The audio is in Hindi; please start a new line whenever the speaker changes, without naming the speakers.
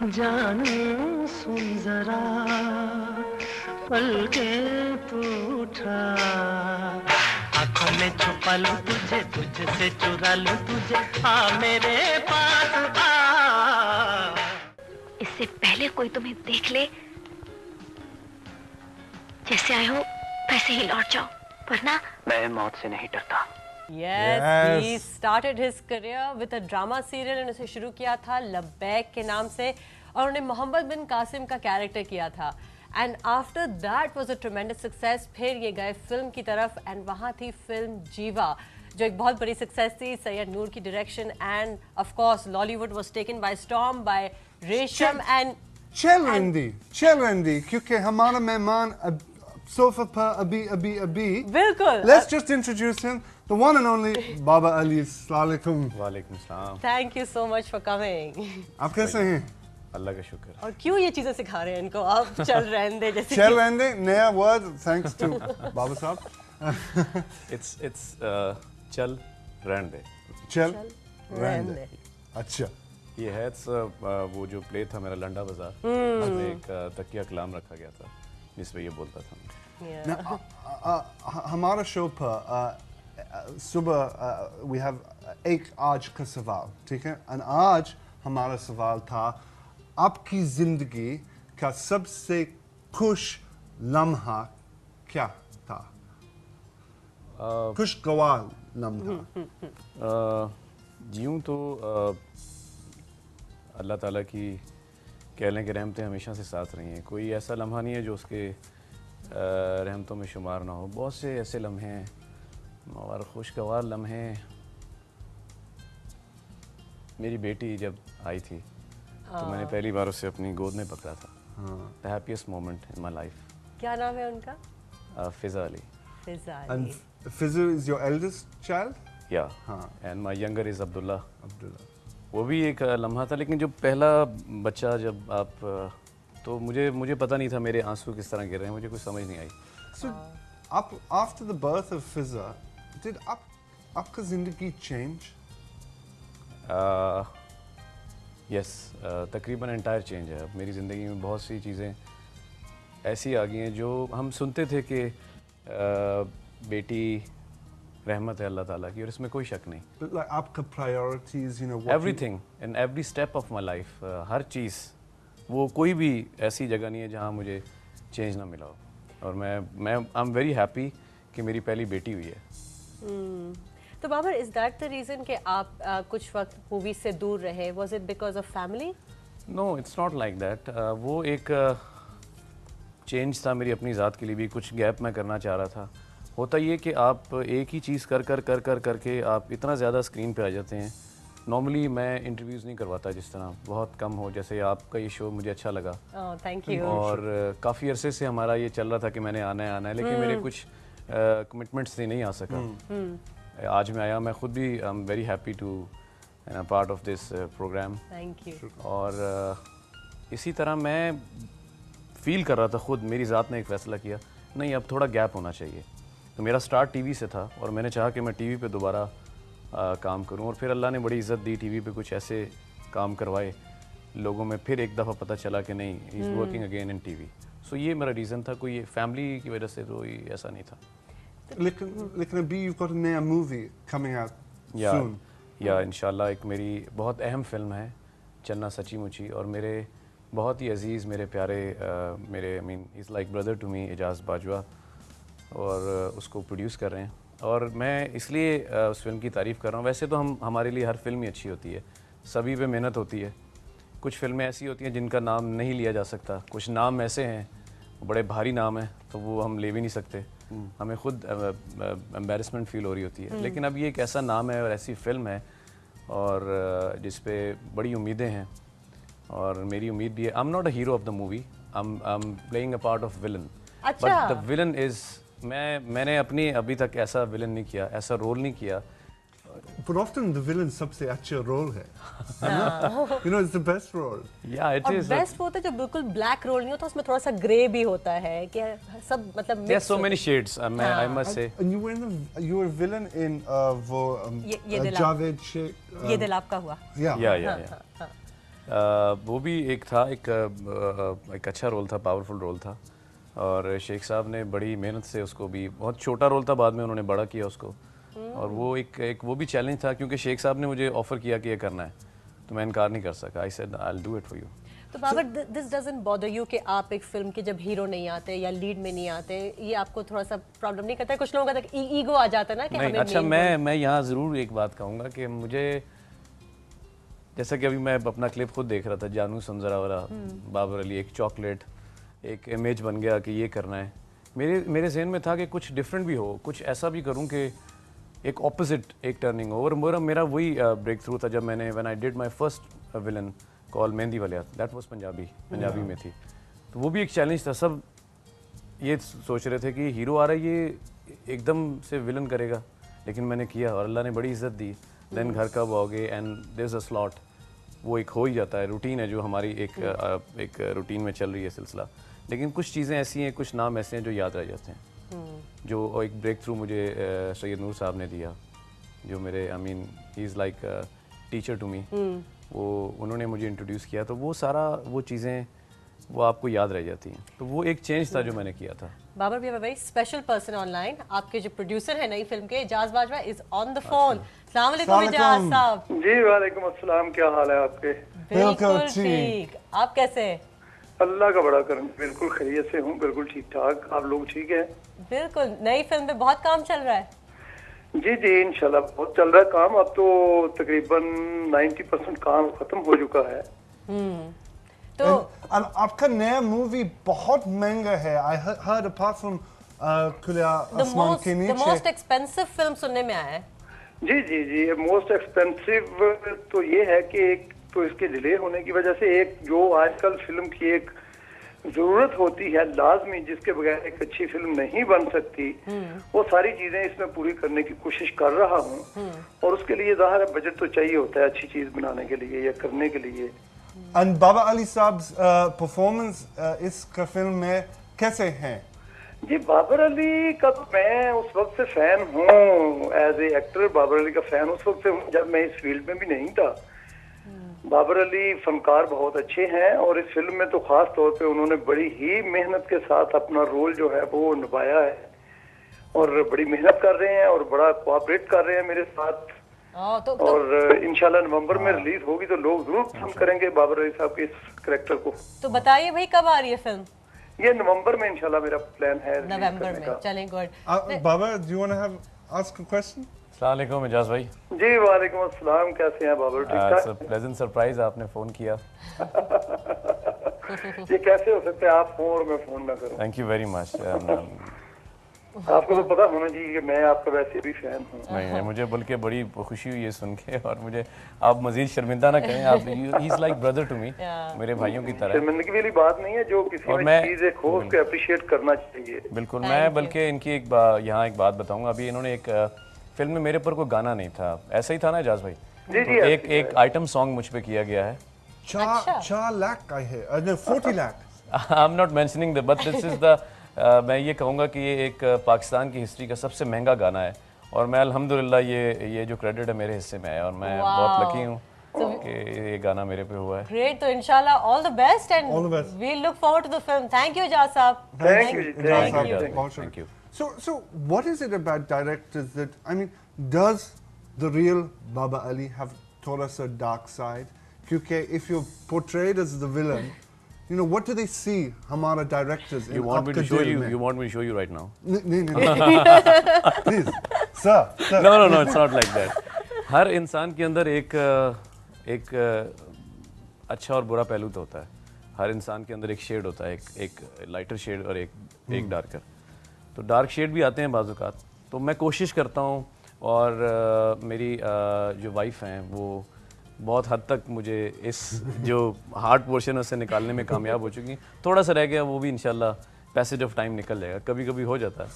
जानू सुन जरा पलके तू उठा आंखों में छुपा लूं तुझे तुझसे चुरा लूं तुझे आ मेरे पास आ।
इससे पहले कोई तुम्हें देख ले, जैसे आए हो वैसे ही लौट जाओ, वरना
मैं मौत से नहीं डरता।
Yes, he started his career with a drama serial and उसे शुरू किया था लब्बैक के नाम से और उन्हें मोहम्मद बिन कासिम का कैरेक्टर किया था and after that was a tremendous success। फिर ये गए फिल्म की तरफ and वहाँ थी फिल्म जीवा जो एक बहुत बड़ी सक्सेस थी, सैयद नूर की direction and of course Lollywood was taken by storm by रेशम and
चल रंदी क्योंकि हमारा मेहमान सोफा पर अभी
बिल्कुल।
Let's just introduce him, the one and only Baba Ali। अस्सलाम वालेकुम।
वालेकुम सलाम।
Thank you so much for coming।
आप कैसे हैं?
अल्लाह का शुक्र।
और क्यों ये चीजें सिखा रहे हैं इनको आप? चल रहने जैसे
चल रहने नया word thanks to बाबा साहब।
It's चल रहने दे।
चल रहने दे। अच्छा।
ये है वो जो प्ले था मेरा लंडा बाजार, उसमें एक तकिया कलाम रखा गया था जिसमें ये बोलता था।
हमारा शो पर सुबह we have एक आज का सवाल, ठीक है? और आज हमारा सवाल था आपकी जिंदगी का सबसे खुश लम्हा क्या था? खुशगवार लम्हा।
यूँ तो अल्लाह ताला की कह लें कि रहमतें हमेशा से साथ रही हैं। कोई ऐसा लम्हा नहीं है जो उसके रहमतों में शुमार ना हो। बहुत से ऐसे लम्हे हैं और खुशगवार लम्हे। मेरी बेटी जब आई थी तो मैंने पहली बार उसे अपनी गोद में पकड़ा था। The happiest moment in my life.
क्या नाम है उनका?
फिजा अली।
फिजा
And
Ali.
Fizu is your eldest child?
या and my younger is Abdullah. वो भी एक लम्हा था, लेकिन जो पहला बच्चा जब आप तो मुझे पता नहीं था मेरे आंसू किस तरह गिर रहे हैं, मुझे कुछ समझ नहीं आई।
So, after the birth of Fiza, did आपका जिंदगी change?
यस, तकरीबन एंटायर चेंज है। अब मेरी ज़िंदगी में बहुत सी चीज़ें ऐसी आ गई हैं जो हम सुनते थे कि बेटी रहमत है अल्लाह ताला की, और इसमें कोई शक नहीं।
Like आपका priorities, you know,
everything in every step of my life, हर चीज़, वो कोई भी ऐसी जगह नहीं है जहाँ मुझे चेंज ना मिला हो। और मैं आई एम वेरी हैप्पी कि मेरी पहली बेटी हुई है।
तो Babar, is that the reason कि आप कुछ वक्त मूवीज से दूर रहे? Was it because of family?
No, it's not like that. वो एक चेंज था मेरी अपनी ज़ात के लिए भी। कुछ गैप मैं करना चाह रहा था। होता ये कि आप एक ही चीज़ करके आप इतना ज़्यादा स्क्रीन पे आ जाते हैं। नॉर्मली मैं इंटरव्यूज़ नहीं करवाता, जिस तरह बहुत कम हो। जैसे आपका ये शो मुझे अच्छा लगा।
Thank you.
और काफ़ी अरसे से हमारा ये चल रहा था कि मैंने आना है, लेकिन मेरे कुछ कमिटमेंट्स से नहीं आ सका। आज मैं आया। मैं खुद भी I am very happy to part of this program.
Thank you.
और इसी तरह मैं फील कर रहा था खुद, मेरी ज़ात ने एक फ़ैसला किया, नहीं अब थोड़ा गैप होना चाहिए। तो मेरा स्टार्ट टीवी से था और मैंने चाहा कि मैं टीवी पे दोबारा काम करूं। और फिर अल्लाह ने बड़ी इज़्ज़त दी, टीवी पे कुछ ऐसे काम करवाए लोगों में, फिर एक दफ़ा पता चला कि नहीं, he is working again in TV. So ये मेरा रीज़न था। कोई फैमिली की वजह से तो ये ऐसा नहीं था।
लेकिन अभी you've got a नया मूवी coming out soon।
या इंशाल्लाह एक मेरी बहुत अहम फिल्म है, चन्ना सच्ची मुची। और मेरे बहुत ही अजीज़, मेरे प्यारे, मेरे I mean is like brother to me, Ejaz Bajwa, और उसको प्रोड्यूस कर रहे हैं। और मैं इसलिए उस फिल्म की तारीफ़ कर रहा हूँ। वैसे तो हमारे लिए हर फिल्म ही अच्छी होती है, सभी पे मेहनत होती है। कुछ फिल्में ऐसी होती हैं जिनका नाम नहीं लिया जा सकता, कुछ नाम ऐसे हैं बड़े भारी नाम हैं तो वो हम ले भी नहीं सकते, हमें खुद एम्बेरसमेंट फील हो रही होती है। लेकिन अब ये एक ऐसा नाम है और ऐसी फिल्म है और जिस पे बड़ी उम्मीदें हैं। और मेरी उम्मीद भी है, I am not a hero of the movie, I am playing a part of villain, but the villain is मैंने अपनी अभी तक ऐसा विलन नहीं किया, ऐसा रोल नहीं किया।
But often the villain सबसे अच्छा रोल है। You know, it's the best role.
Yeah, it is.
Best होता है जो बिल्कुल ब्लैक रोल नहीं होता, उसमें थोड़ा सा ग्रे भी होता है कि सब मतलब
There's so many shades, I must say.
And you were villain in वो
ये दिल
जावेद शेख।
ये दिल आपका हुआ।
Yeah.
Yeah. वो भी एक था, एक अच्छा रोल था, पावरफुल रोल था, और शेख साहब ने बड़ी मेहनत से उसको भी, बहुत छोटा रोल था, बाद में उन्होंने बड़ा किया उसको, और वो एक वो भी चैलेंज था, क्योंकि शेख साहब ने मुझे ऑफ़र किया कि ये करना है, तो मैं इनकार नहीं कर सका। I said I will do it for you.
तो Babar, this doesn't bother you कि आप एक फिल्म के जब हीरो नहीं आते या लीड में नहीं आते, ये आपको थोड़ा सा प्रॉब्लम नहीं करता है? कुछ लोगों का ईगो आ जाता है ना कि
नहीं,
हमें
अच्छा,
main
मैं यहाँ ज़रूर एक बात कहूँगा कि मुझे, जैसा कि अभी मैं अपना क्लिप खुद देख रहा था, जानू संजरा वाला, बाबर अली, एक चॉकलेट, एक इमेज बन गया कि ये करना है। मेरे जहन में था कि कुछ डिफरेंट भी हो, कुछ ऐसा भी करूं कि एक ऑपोजिट, एक टर्निंग हो। और मेरा वही ब्रेक थ्रू था जब मैंने when I did my first villain call mehndi Walia, that was Punjabi में थी, तो वो भी एक चैलेंज था। सब ये सोच रहे थे कि हीरो आ रहा है, ये एकदम से विलन करेगा, लेकिन मैंने किया और अल्लाह ने बड़ी इज्जत दी। देन घर कब आओगे and there is a slot, वो एक हो ही जाता है, रूटीन है जो हमारी एक रूटीन में चल रही है सिलसिला। लेकिन कुछ चीज़ें ऐसी हैं, कुछ नाम ऐसे हैं जो याद रह जाते हैं, जो एक ब्रेक थ्रू मुझे सैयद नूर साहब ने दिया, जो मेरे I mean he is like teacher to me, वो उन्होंने मुझे इंट्रोड्यूस किया, तो वो सारा वो चीज़ें वो आपको याद रह जाती हैं, तो वो एक चेंज था जो मैंने किया था।
Babar, we have a very special person online. आपके जो प्रोड्यूसर है नई फिल्म के, Ejaz Bajwa, is on the phone. अस्सलाम वालेकुम एजाज साहब।
जी वालेकुम अस्सलाम, क्या हाल है आपके?
बिल्कुल ठीक, आप कैसे हैं?
अल्लाह का बड़ा करम, बिल्कुल खैरियत से हूँ, बिल्कुल ठीक ठाक। आप लोग ठीक है?
बिल्कुल। नई फिल्म पे बहुत काम चल रहा है?
जी जी, इंशाल्लाह बहुत चल रहा है काम। अब तो तकरीबन 90% काम खत्म हो चुका है।
तो
आपका नया मूवी बहुत महंगा है। I heard apart from खुला आसमान के नीचे,
the most expensive फिल्म सुनने में आया है।
जी जी जी, मोस्ट एक्सपेंसिव तो ये है कि एक तो इसके डिले होने की वजह से, एक जो आजकल फिल्म की एक जरूरत होती है लाजमी, जिसके बगैर एक अच्छी फिल्म नहीं बन सकती, वो सारी चीजें इसमें पूरी करने की कोशिश कर रहा हूँ। और उसके लिए जाहिर है बजट तो चाहिए होता है अच्छी चीज बनाने के लिए या करने के लिए।
And बाबा अली साहब परफॉर्मेंस इस फिल्म में कैसे हैं?
जी, बाबर अली का तो मैं उस वक्त से फैन हूँ, as a actor Babar Ali का फैन उस वक्त से हूँ जब मैं इस फील्ड में भी नहीं था। बाबर अली फनकार बहुत अच्छे हैं, और इस फिल्म में तो खास तौर पे उन्होंने बड़ी ही मेहनत के साथ अपना रोल जो है वो निभाया है, और बड़ी मेहनत कर रहे हैं और बड़ा कोऑपरेट कर रहे हैं मेरे साथ। और इंशाल्लाह नवंबर में रिलीज होगी तो लोग जरूर पसंद करेंगे बाबर अली साहब के इस कैरेक्टर को।
तो बताइए भाई, कब आ रही है फिल्म?
ये नवंबर में इंशाल्लाह मेरा प्लान है।
नवंबर में, चलें, good.
Baba, do you want to have ask a question?
अस्सलाम वालेकुम एजाज भाई।
जी वालेकुम अस्सलाम, कैसे हैं बाबर? ठीक ठाक।
प्लेजेंट सरप्राइज, आपने फ़ोन किया।
ये कैसे हो सकता है आप फोन और मैं फोन ना करूं?
Thank you very much.
आपको तो पता होना चाहिए कि मैं आपका वैसे भी फैन हूँ।
नहीं, मुझे बल्कि बड़ी खुशी हुई है सुन के, और मुझे आप मजीद शर्मिंदा ना करें, आप he is like brother to me, मेरे भाइयों की तरह।
शर्मिंदगी वाली बात नहीं है, जो किसी में चीज एक हो उसको अप्रिशिएट करना चाहिए।
बिल्कुल। मैं बल्कि इनकी यहाँ एक बात बताऊंगा, अभी इन्होंने एक फिल्म में मेरे पर कोई गाना नहीं था, ऐसा ही था ना एजाज भाई?
जी जी,
एक आइटम सॉन्ग मुझ पे किया गया है।
4 लाख आई है, 40 lakh.
I am not mentioning the, but this is the, मैं ये कहूँगा कि ये एक पाकिस्तान की हिस्ट्री का सबसे महंगा गाना है, और मैं अल्हम्दुलिल्लाह ये जो क्रेडिट है मेरे हिस्से में है, और मैं बहुत लकी हूँ कि ये गाना मेरे पे हुआ है।
ग्रेट, तो इंशाल्लाह all the best, and we look forward to the film. Thank you Ejaz साहब।
Thank you.
So what is it about directors that, I mean, does the real Baba Ali have told us a dark side? Because if you're portrayed as the villain, you know, what do they see? Hamara directors.
You want me to show you? You want me to show you right now?
No. Please, sir.
No, it's not like that. हर इंसान के अंदर एक अच्छा और बुरा पहलू तो होता है। हर इंसान के अंदर एक शेड होता है, एक लाइटर शेड और एक डार्कर। तो डार्क शेड भी आते हैं बाज़-औक़ात, तो मैं कोशिश करता हूँ, और मेरी जो वाइफ हैं वो बहुत हद तक मुझे इस जो हार्ड पोर्शन उससे निकालने में कामयाब हो चुकी। थोड़ा सा रह गया, वो भी इंशाल्लाह पैसेज ऑफ टाइम निकल जाएगा, कभी कभी हो जाता है।